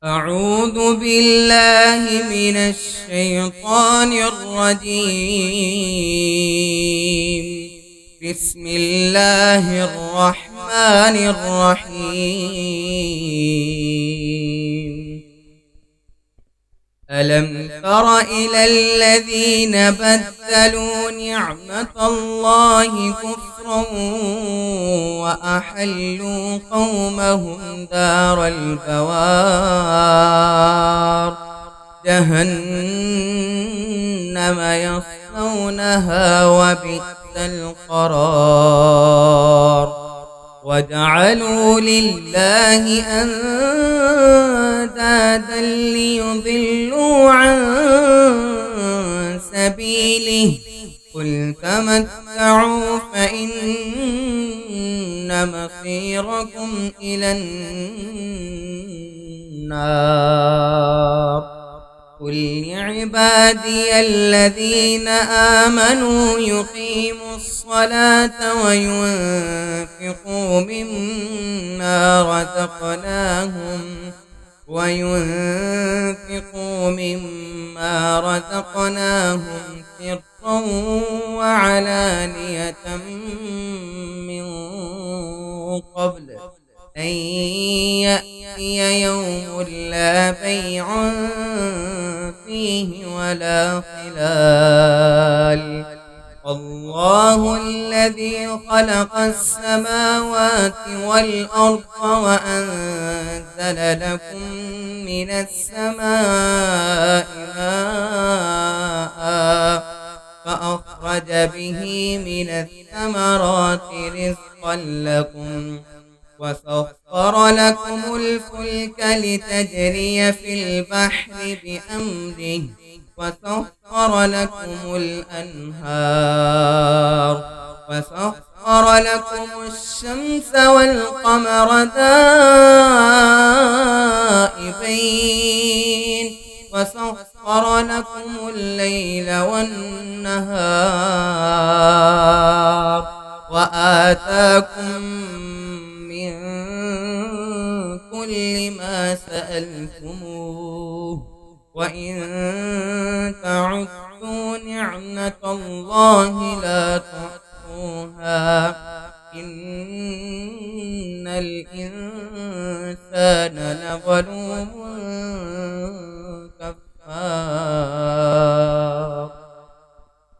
أعوذ بالله من الشيطان الرجيم. بسم الله الرحمن الرحيم. ألم تر إلى الذين بدلوا نعمة الله كفرا وأحلوا قومهم دار البوار جهنم يصلونها وبئس القرار. وجعلوا لله أندادا ليضلوا عن سبيله قل تمتعوا فإن مصيركم إلى النار. قل لعبادي الذين آمنوا يقيموا الصلاة وينفقوا مما رزقناهم سرا وعلانية من قبل أن يأتي يوم لا بيع فيه ولا خلال. الله الذي خلق السماوات والأرض وأنزل لكم من السماء ماء فأخرج به من الثمرات رزقا لكم وسخر لكم الفلك لتجري في البحر بأمره وسخر لكم الأنهار وسخر لكم الشمس والقمر دائبين وسخر لكم الليل والنهار وآتاكم من كل ما سألتموه وإن تعدوا نعمة الله لا تحصوها إن الإنسان لظلوم